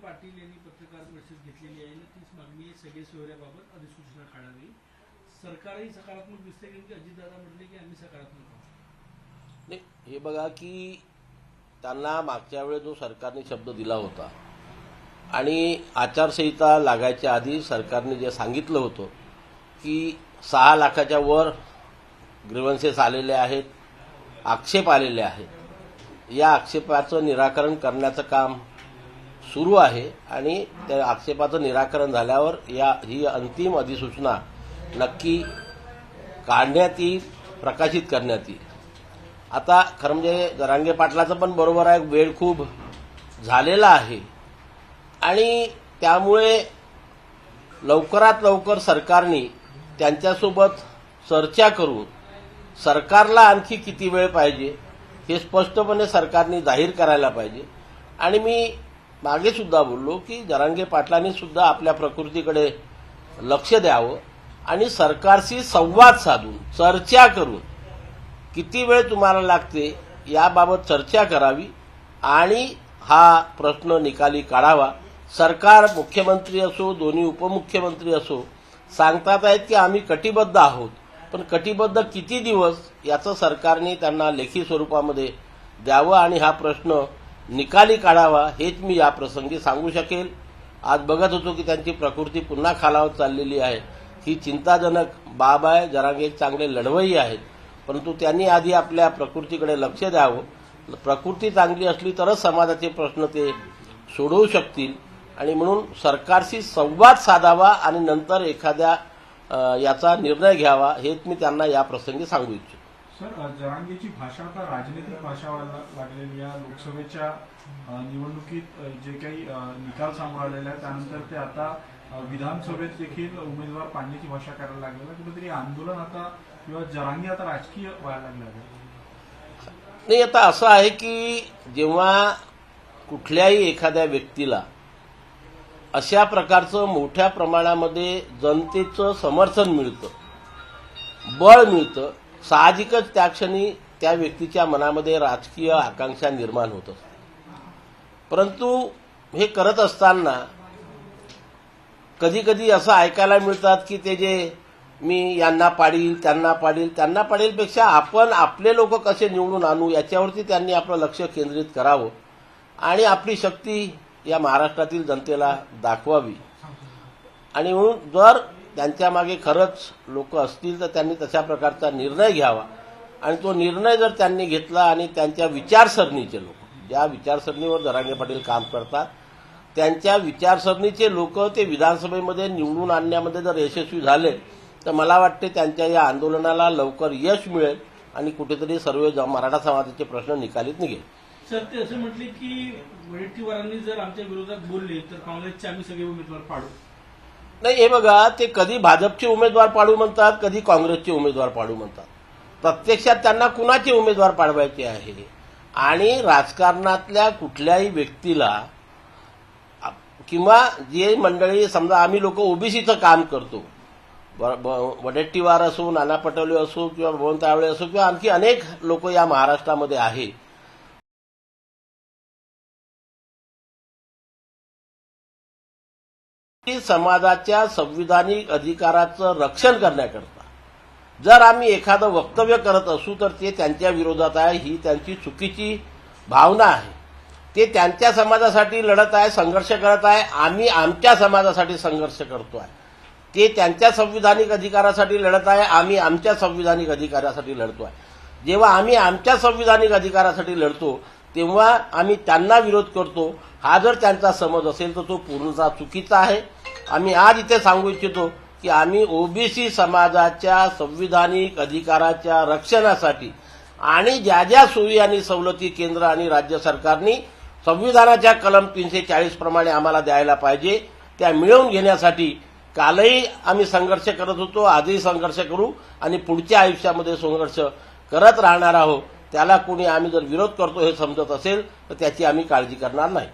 पाटील यांनी पत्रकार परिषद घेतलेली आहे आणि तीच मागणी आहे सगळे सोयऱ्याबाबत अधिसूचना काढावी. सरकारही सकारात्मक दिसते की अजितदादा म्हटले की आम्ही सकारात्मक आहोत. नाही, हे बघा की त्यांना मागच्या वेळेस जो सरकारने शब्द दिला होता आणि आचारसंहिता लागायच्या आधी सरकारने जे सांगितलं होतं की 6 लाखाच्या वर ग्रीव्हन्सेस आलेले आहेत, आक्षेप आलेले आहेत, या आक्षेपाचं निराकरण करण्याचं काम सुरू आहे आणि त्या आक्षेपाचं निराकरण झाल्यावर ही अंतिम अधिसूचना नक्की काढण्यात येईल, प्रकाशित करण्यात येईल. आता खरं म्हणजे जरांगे पाटलाचं पण बरोबर आहे, वेळ खूप झालेला आहे आणि त्यामुळे लवकरात लवकर सरकारने त्यांच्यासोबत चर्चा करून सरकारला आणखी किती वेळ पाहिजे हे स्पष्टपणे सरकारने जाहीर करायला पाहिजे. आणि मी मागे सुद्धा बोललो की जरांगे पाटलांनी सुद्धा आपल्या प्रकृतीकडे लक्ष द्यावं आणि सरकारशी संवाद साधून चर्चा करून किती वेळ तुम्हाला लागते याबाबत चर्चा करावी आणि हा प्रश्न निकाली काढावा. सरकार, मुख्यमंत्री असो, दोन्ही उपमुख्यमंत्री असो, सांगतात आहेत की आम्ही कटिबद्ध आहोत, पण कटिबद्ध किती दिवस याचं सरकारने त्यांना लेखी स्वरूपामध्ये द्यावं आणि हा प्रश्न निकाली काढावा हेच मी या प्रसंगी सांगू शकेल. आज बघत होतो की त्यांची प्रकृती पुन्हा खालावत चाललेली आहे. ही चिंताजनक बाब आहे. जरांगे एक चांगले लढवय्ये आहेत, परंतु त्यांनी आधी आपल्या प्रकृतीकडे लक्ष द्यावं. प्रकृती चांगली असली तरच समाजाचे प्रश्न ते सोडवू शकतील आणि म्हणून सरकारशी संवाद साधावा आणि नंतर एखाद्या याचा निर्णय घ्यावा हेच मी त्यांना या प्रसंगी सांगू इच्छितो. सर, जरांगेची भाषा आता राजनीतिक भाषा व्हायला लागलेली. या लोकसभेच्या निवडणुकीत जे काही निकाल समोर आलेले आहेत त्यानंतर ते आता विधानसभेत देखील उमेदवार पाडण्याची भाषा करायला लागलेला. कुठेतरी आंदोलन आता किंवा जरांगे आता राजकीय व्हायला लागले आहे. नाही, आता असं आहे की जेव्हा कुठल्याही एखाद्या व्यक्तीला अशा प्रकारचं मोठ्या प्रमाणामध्ये जनतेचं समर्थन मिळतं, बळ मिळतं, साहजिकच त्या क्षणी त्या व्यक्तीच्या मनामध्ये राजकीय आकांक्षा निर्माण होत असते. परंतु हे करत असताना कधी कधी असं ऐकायला मिळतात की ते जे मी यांना पाडील त्यांना पाडील पेक्षा आपण आपले लोक कसे निवडून आणू याच्यावरती त्यांनी आपलं लक्ष केंद्रित करावं आणि आपली शक्ती या महाराष्ट्रातील जनतेला दाखवावी. आणि म्हणून जर त्यांच्या मागे खरंच लोक असतील तर त्यांनी तशा प्रकारचा निर्णय घ्यावा आणि तो निर्णय जर त्यांनी घेतला आणि त्यांच्या विचारसरणीचे लोक, ज्या विचारसरणीवर जरांगे पाटील काम करतात, त्यांच्या विचारसरणीचे लोक ते विधानसभेमध्ये निवडून आणण्यामध्ये जर यशस्वी झाले तर मला वाटते त्यांच्या या आंदोलनाला लवकर यश मिळेल आणि कुठेतरी सर्व मराठा समाजाचे प्रश्न निकालीत निघेल. सर, ते असं म्हटले की वडेट्टीवारांनी जर आमच्या विरोधात बोलले तर काँग्रेसचे आम्ही सगळे उमेदवार पाडू. नाही, हे बघा, ते कधी भाजपचे उमेदवार पाडू म्हणतात, कधी काँग्रेसचे उमेदवार पाडू म्हणतात. प्रत्यक्षात त्यांना कुणाचे उमेदवार पाडवायचे आहे आणि राजकारणातल्या कुठल्याही व्यक्तीला किंवा जे मंडळी, समजा आम्ही लोक ओबीसीचं काम करतो, वडेट्टीवार असो, नाना पटोले असो किंवा भगवंत आवळे असो किंवा आणखी अनेक लोक या महाराष्ट्रामध्ये आहे, समाजाच्या संविधानिक अधिकाराचं रक्षण करण्याकरता जर आम्ही एखादं वक्तव्य करत असू तर ते त्यांच्या विरोधात आहे, ही त्यांची चुकीची भावना आहे. ते त्यांच्या समाजासाठी लढत आहे, संघर्ष करत आहे. आम्ही आमच्या समाजासाठी संघर्ष करतो आहे. ते त्यांच्या संविधानिक अधिकारासाठी लढत आहे, आम्ही आमच्या संविधानिक अधिकारासाठी लढतो आहे. जेव्हा आम्ही आमच्या संविधानिक अधिकारासाठी लढतो तेव्हा आम्ही त्यांना विरोध करतो, हा जर त्यांचा समज असेल तर तो पूर्णतः चुकीचा आहे. आम्ही आज इथे सांगू इच्छितो की आम्ही ओबीसी समाजाच्या संविधानिक अधिकाराच्या रक्षणासाठी आणि ज्या ज्या सोयी आणि सवलती केंद्र आणि राज्य सरकारनी संविधानाच्या कलम 340 प्रमाणे आम्हाला द्यायला पाहिजे त्या मिळवून घेण्यासाठी कालही आम्ही संघर्ष करत होतो, आजही संघर्ष करू आणि पुढच्या आयुष्यामध्ये संघर्ष करत राहणार आहोत. त्याला कोणी आम्ही जर विरोध करतो हे समजत असेल तर त्याची आम्ही काळजी करणार नाही.